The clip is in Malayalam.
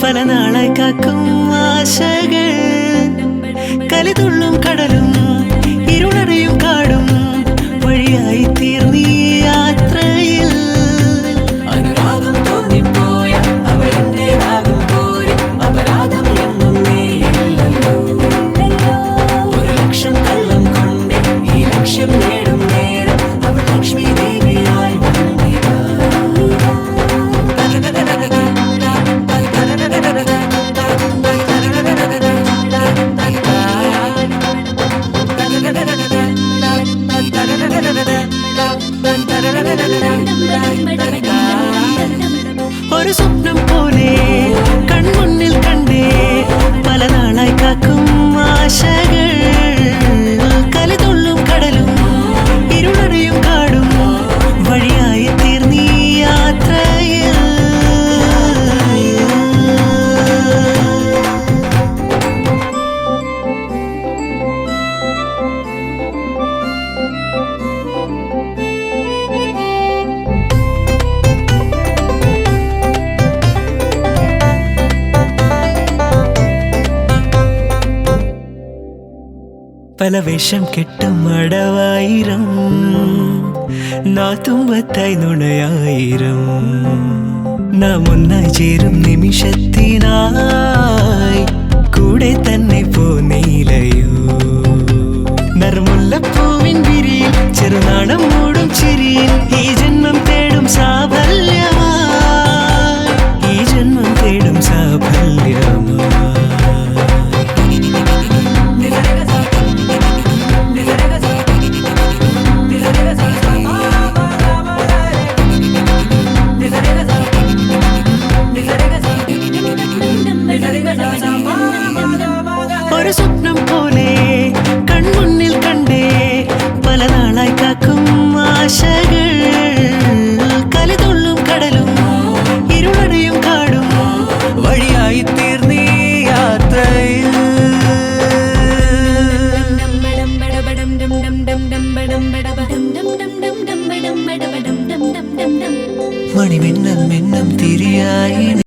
പല നാളായി കാക്കും ആശകൾ കലിതുള്ളും കടലും ഇരുളടയും കാടും വഴിയായി തീർന്നീ യാത്രയിൽ അനുരാഗം തോന്നിപ്പോയ അവളെന്റേതാകും പോരും അപരാധം എന്നും നീയില്ലല്ലോ ഒരു ലക്ഷം കള്ളം കൊണ്ട് ഈ ലക്ഷ്യം നേടും നേരം അവൾ ലക്ഷ്മി ദേവിയായി വന്നിതാ ഒരു സ്വപ്നം പോലെ കൺമുന്നിൽ കണ്ടേ പല നാളായി കാക്കും ആശകൾ കലിതുള്ളും കടലും ഇരുളടയും കാടും വഴിയായി തീർന്നീ യാത്രയിൽ പല വേഷം കെട്ടും അടവായിരം നാത്തുമ്പത്തായി നുണയായിരം നാം ഒന്നായി ചേരും നിമിഷത്തിനായി കൂടെ തന്നെ പോന്നീലയോ നറുമുല്ലപ്പൂവിൻ വിരിയിൽ ചെറുനാടം മൂടും ചിരിയിൽ ഈ ജന്മം തേടും സാഫല്യമായി ഈ ജന്മം തേടും സാഫല്യമായി ഒരു സ്വപ്നം പോലെ കൺമുന്നിൽ കണ്ടേ പല നാളായി കാക്കും ആശകൾ കലിതുള്ളും കടലും ഇരുളടയും കാടും വഴിയായി തീർന്നീ യാത്രയിൽ മണിമിന്നൽ മിന്നം തിരിയായി